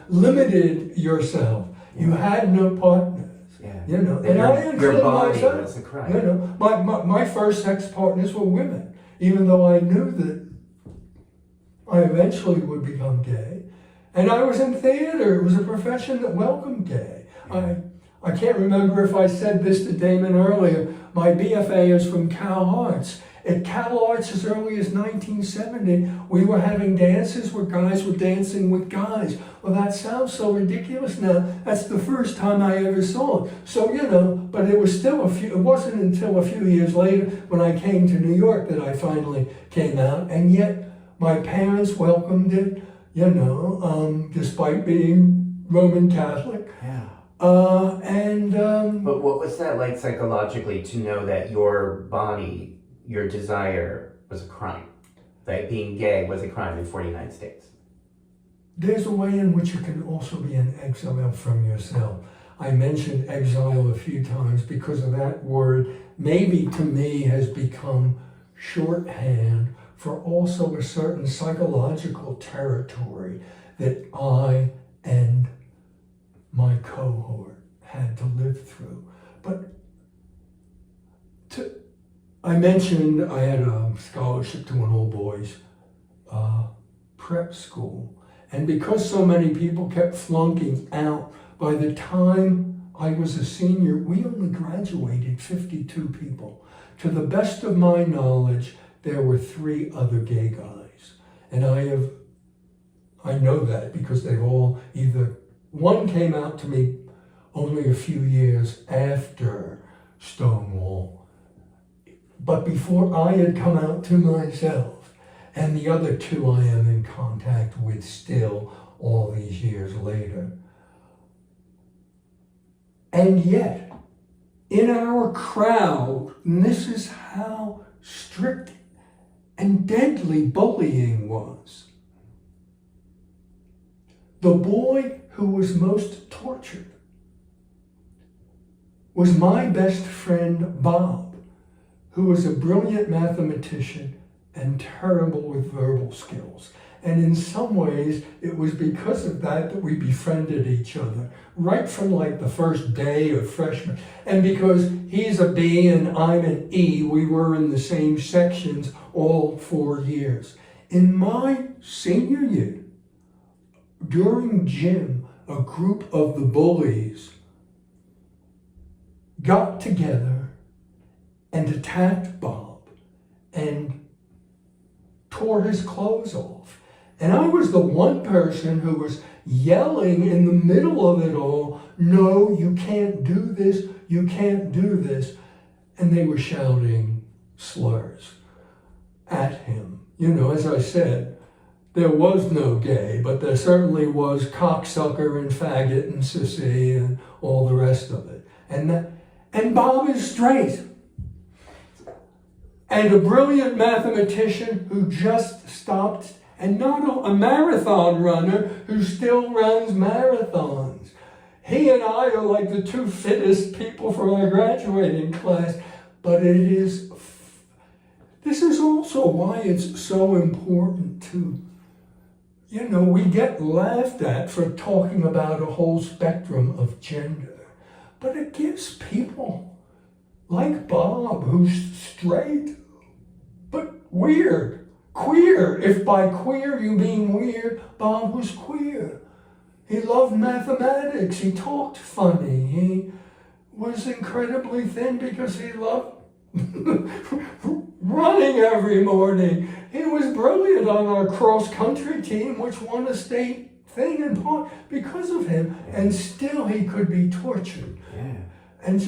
limited yourself. You had no partners, And I your body myself, was a crime. my first sex partners were women, even though I knew that I eventually would become gay. And I was in theater. It was a profession that welcomed gay. I can't remember if I said this to Damon earlier. My BFA is from Cal Arts. At Cal Arts, as early as 1970, we were having dances where guys were dancing with guys. Well, that sounds so ridiculous now. That's the first time I ever saw it. So, but it was still it wasn't until a few years later when I came to New York that I finally came out. And yet, my parents welcomed it, despite being Roman Catholic. Yeah. But what was that like psychologically to know that your body, your desire was a crime? That being gay was a crime in 49 states? There's a way in which you can also be in exile from yourself. I mentioned exile a few times because of that word, maybe to me has become shorthand for also a certain psychological territory that I and my cohort had to live through. But I mentioned I had a scholarship to an all-boys prep school. And because so many people kept flunking out, by the time I was a senior, we only graduated 52 people. To the best of my knowledge, there were 3 other gay guys. And I know that because they've all one came out to me only a few years after Stonewall, but before I had come out to myself. And the other 2 I am in contact with still all these years later. And yet, in our crowd, and this is how strict and deadly bullying was, the boy who was most tortured was my best friend, Bob, who was a brilliant mathematician and terrible with verbal skills. And in some ways, it was because of that we befriended each other, right from like the first day of freshman. And because he's a B and I'm an E, we were in the same sections all 4 years. In my senior year, during gym, a group of the bullies got together and attacked Bob and tore his clothes off. And I was the one person who was yelling in the middle of it all, "No, you can't do this, you can't do this." And they were shouting slurs at him. As I said, there was no gay, but there certainly was cocksucker and faggot and sissy and all the rest of it. And Bob is straight. And a brilliant mathematician who just stopped, and not a marathon runner who still runs marathons. He and I are like the 2 fittest people from our graduating class, but this is also why it's so important to, we get laughed at for talking about a whole spectrum of gender, but it gives people like Bob, who's straight, but weird, queer. If by queer you mean weird, Bob was queer. He loved mathematics. He talked funny. He was incredibly thin because he loved running every morning. He was brilliant on our cross-country team, which won a state thing in part because of him, and still he could be tortured. Yeah. And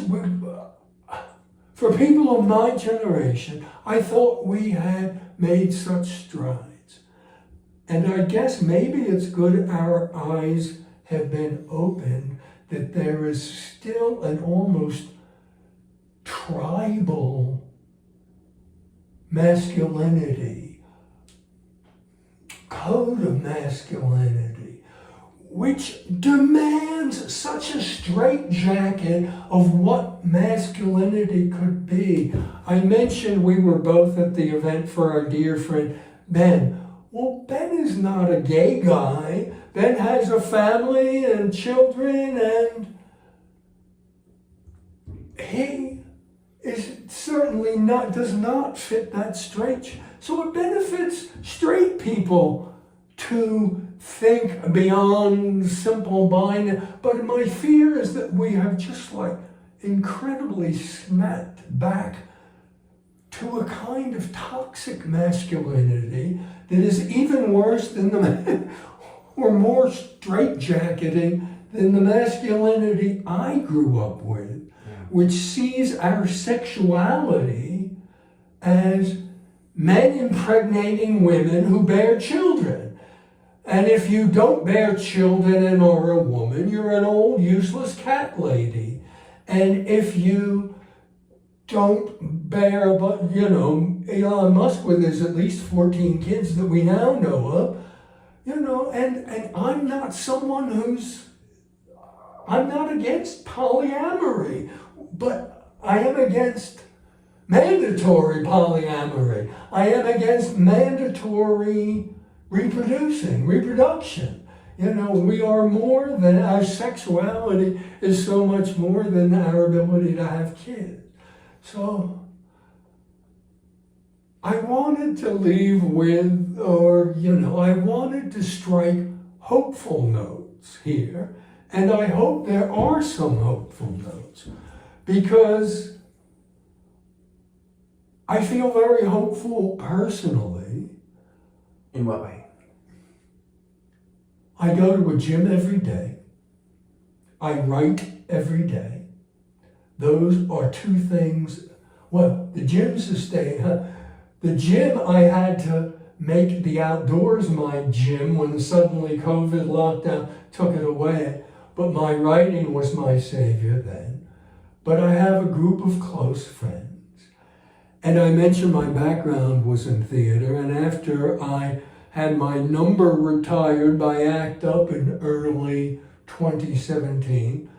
for people of my generation, I thought we had made such strides. And I guess maybe it's good our eyes have been opened, that there is still an almost tribal masculinity, code of masculinity, which demands such a straitjacket of what masculinity could be. I mentioned we were both at the event for our dear friend Ben. Well, Ben is not a gay guy. Ben has a family and children, and he is certainly not, does not fit that straight. So it benefits straight people to think beyond simple binary. But my fear is that we have just like incredibly snapped back to a kind of toxic masculinity that is even worse than the, or more straitjacketing than the masculinity I grew up with, which sees our sexuality as men impregnating women who bear children. And if you don't bear children and are a woman, you're an old useless cat lady. And if you don't bear, but you know, Elon Musk with his at least 14 kids that we now know of, you know, and I'm not someone I'm not against polyamory, but I am against mandatory polyamory. I am against mandatory reproduction. You know, we are more than, our sexuality is so much more than our ability to have kids. So I wanted to leave with, I wanted to strike hopeful notes here. And I hope there are some hopeful notes, because I feel very hopeful personally. In what way? I go to a gym every day. I write every day. Those are two things. Well, the gym's a stay. The gym, I had to make the outdoors my gym when suddenly COVID lockdown took it away. But my writing was my savior then. But I have a group of close friends. And I mentioned my background was in theater, and after I had my number retired by ACT UP in early 2017,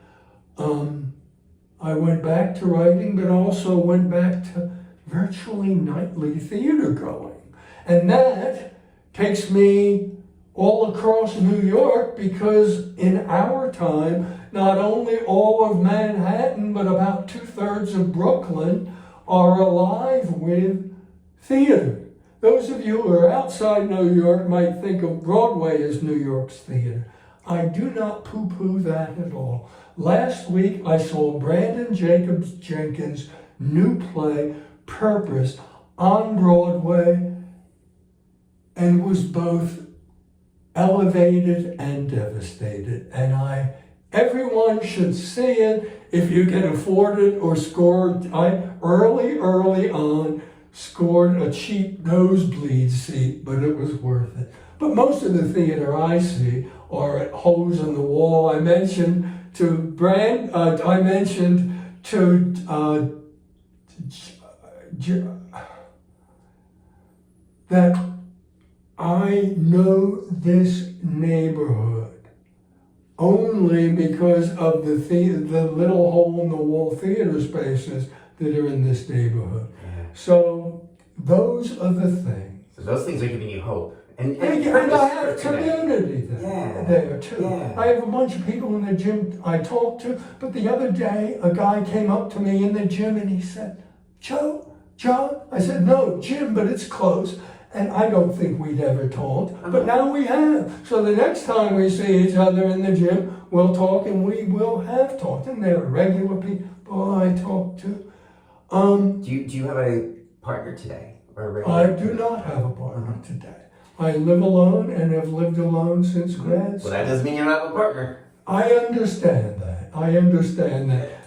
I went back to writing, but also went back to virtually nightly theater going. And that takes me all across New York, because in our time, not only all of Manhattan, but about 2/3 of Brooklyn are alive with theater. Those of you who are outside New York might think of Broadway as New York's theater. I do not poo-poo that at all. Last week, I saw Brandon Jacobs Jenkins' new play, Purpose, on Broadway, and was both elevated and devastated. And everyone should see it if you can afford it, or I early on scored a cheap nosebleed seat, but it was worth it. But most of the theater I see are at holes in the wall. I mentioned that I know this neighborhood only because of the little hole-in-the-wall theater spaces that are in this neighborhood. Yeah. So those are the things. So those things are giving you hope. And I have community there too. Yeah. I have a bunch of people in the gym I talk to, but the other day a guy came up to me in the gym and he said, John? I said, no, Jim, but it's close. And I don't think we'd ever talked, but now we have. So the next time we see each other in the gym, we'll talk, and we will have talked. And they're regular people, people I talk to. Do you have a partner today? Or a I do not have a partner today. I live alone and have lived alone since grad school. Well, that doesn't mean you don't have a partner. I understand that.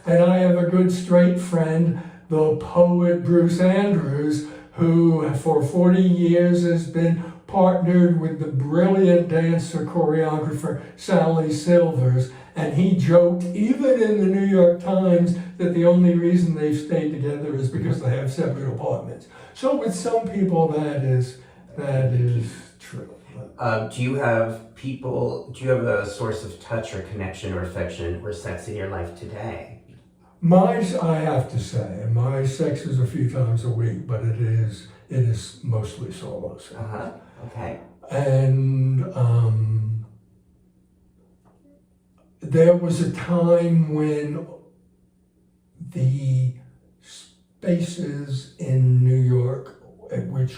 And I have a good straight friend, the poet Bruce Andrews, who for 40 years has been partnered with the brilliant dancer choreographer Sally Silvers. And he joked, even in the New York Times, that the only reason they've stayed together is because they have separate apartments. So with some people, that is true. Do you have a source of touch or connection or affection or sex in your life today? I have to say, my sex is a few times a week, but it is mostly solo sex. Okay. And there was a time when the spaces in New York, at which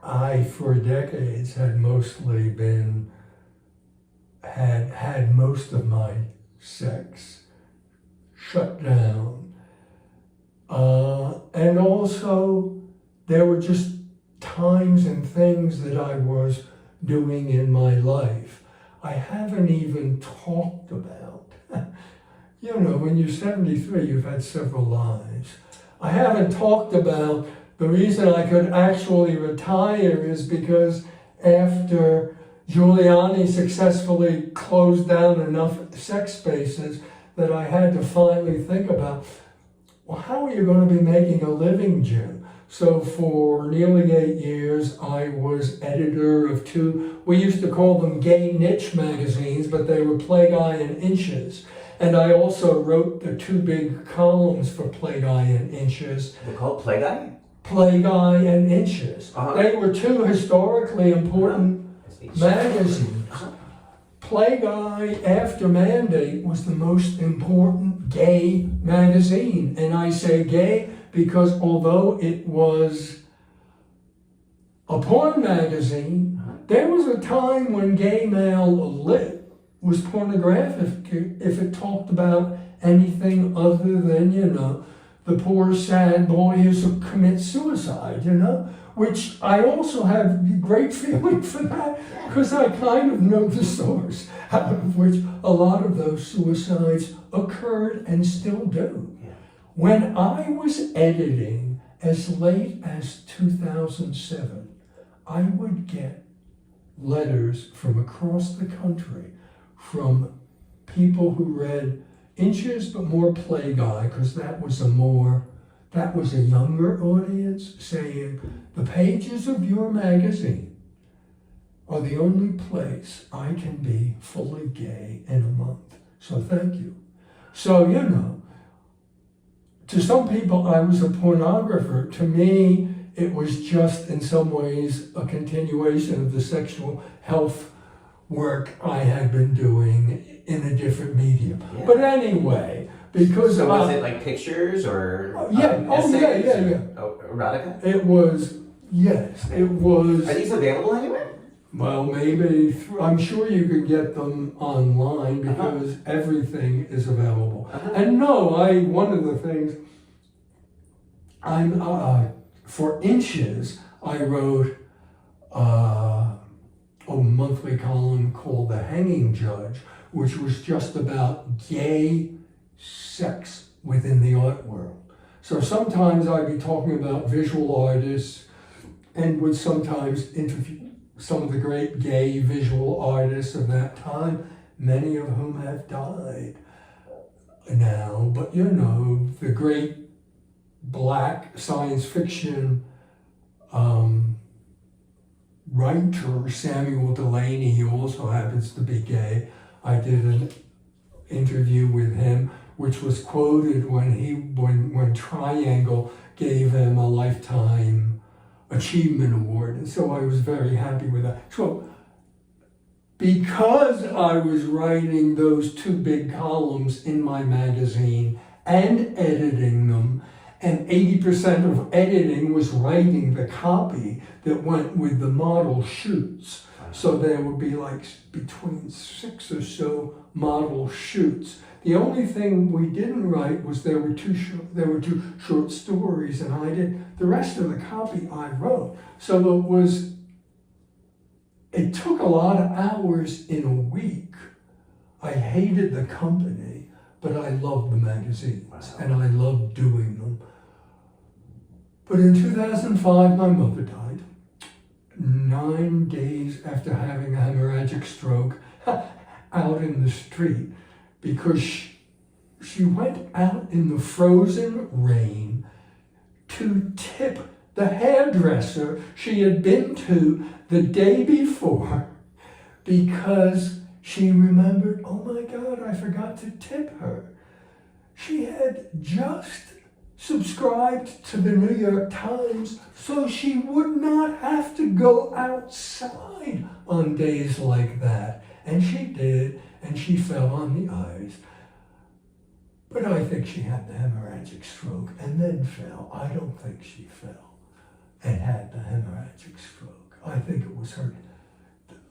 I, for decades, had mostly been, had most of my sex shut down. And also, there were just times and things that I was doing in my life I haven't even talked about. When you're 73, you've had several lives. I haven't talked about the reason I could actually retire is because after Giuliani successfully closed down enough sex spaces that I had to finally think about, well, how are you going to be making a living, Jim? So for nearly 8 years, I was editor of two, we used to call them gay niche magazines, but they were Plague-Eye and Inches. And I also wrote the two big columns for Plague-Eye and Inches. They're called Plague-Eye? Plague-Eye and Inches. They were two historically important magazines. Plague-Eye, after Mandate, was the most important gay magazine. And I say gay because although it was a porn magazine, there was a time when gay male lit was pornographic if it talked about anything other than, the poor sad boy who commits suicide, which I also have great feeling for that because I kind of know the source out of which a lot of those suicides occurred and still do. When I was editing as late as 2007, I would get letters from across the country from people who read Inches but more Plague-Eye because that was a younger audience saying, the pages of your magazine are the only place I can be fully gay in a month. So thank you. So, to some people, I was a pornographer. To me, it was just in some ways a continuation of the sexual health work I had been doing in a different medium. Yeah. But anyway, because... So was it like pictures or essays? Yeah. Erotica? It was, yes, it was... Are these available anywhere? Well, maybe, I'm sure you could get them online because everything is available. And no, one of the things, for Inches, I wrote a monthly column called The Hanging Judge, which was just about gay sex within the art world. So sometimes I'd be talking about visual artists and would sometimes interview some of the great gay visual artists of that time, many of whom have died now. But the great black science fiction writer Samuel Delany, he also happens to be gay. I did an interview with him, which was quoted when Triangle gave him a Lifetime Achievement Award, and so I was very happy with that. So, because I was writing those two big columns in my magazine and editing them, and 80% of editing was writing the copy that went with the model shoots. So there would be like between 6 or so model shoots. The only thing we didn't write was there were two short stories, and I did the rest of the copy I wrote. So it took a lot of hours in a week. I hated the company, but I loved the magazines, and I loved doing them. But in 2005, my mother died. 9 days after having a hemorrhagic stroke out in the street, because she went out in the frozen rain to tip the hairdresser she had been to the day before, because she remembered, oh my God, I forgot to tip her. She had just subscribed to the New York Times so she would not have to go outside on days like that. And she did, and she fell on the ice. But I think she had the hemorrhagic stroke and then fell. I don't think she fell and had the hemorrhagic stroke. I think it was her.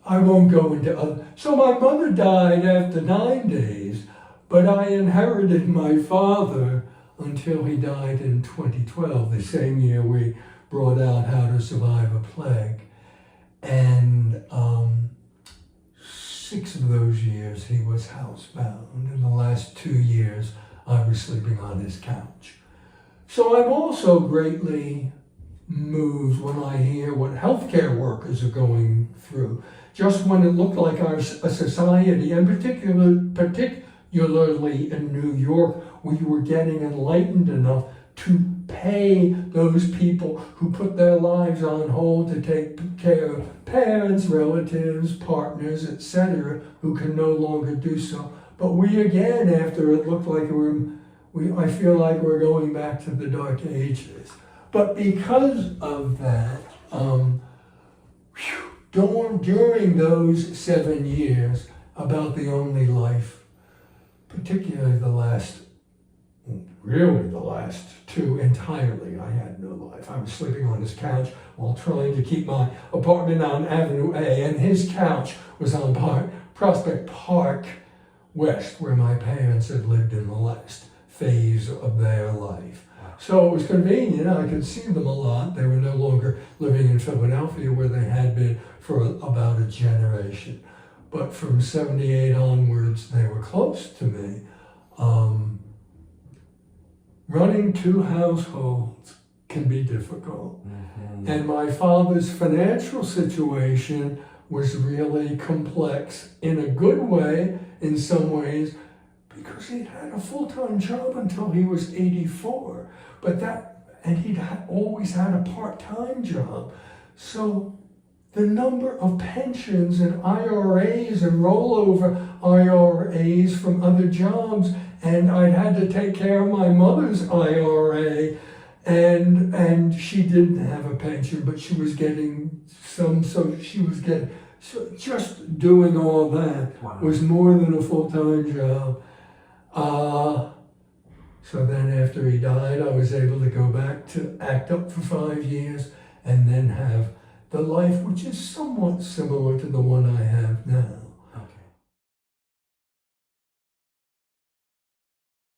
I won't go into other. So my mother died after 9 days, but I inherited my father until he died in 2012, the same year we brought out How to Survive a Plague. And 6 of those years he was housebound. In the last 2 years, I was sleeping on his couch. So I'm also greatly moved when I hear what healthcare workers are going through. Just when it looked like a society, and particularly in New York, we were getting enlightened enough to pay those people who put their lives on hold to take care of parents, relatives, partners, etc., who can no longer do so. But we again, after it looked like I feel like we're going back to the Dark Ages. But because of that, during those 7 years, about the only life, particularly the last 2 entirely, I had no life. I was sleeping on his couch while trying to keep my apartment on Avenue A, and his couch was on Prospect Park West, where my parents had lived in the last phase of their life. So it was convenient. I could see them a lot. They were no longer living in Philadelphia, where they had been for about a generation. But from 78 onwards, they were close to me. Running 2 households can be difficult. Mm-hmm. And my father's financial situation was really complex in a good way, in some ways, because he'd had a full-time job until he was 84. And he'd always had a part-time job. So the number of pensions and IRAs and rollover IRAs from other jobs, and I'd had to take care of my mother's IRA, and she didn't have a pension, but she was getting some, so just doing all that was more than a full-time job. So then after he died, I was able to go back to ACT UP for 5 years and then have the life which is somewhat similar to the one I have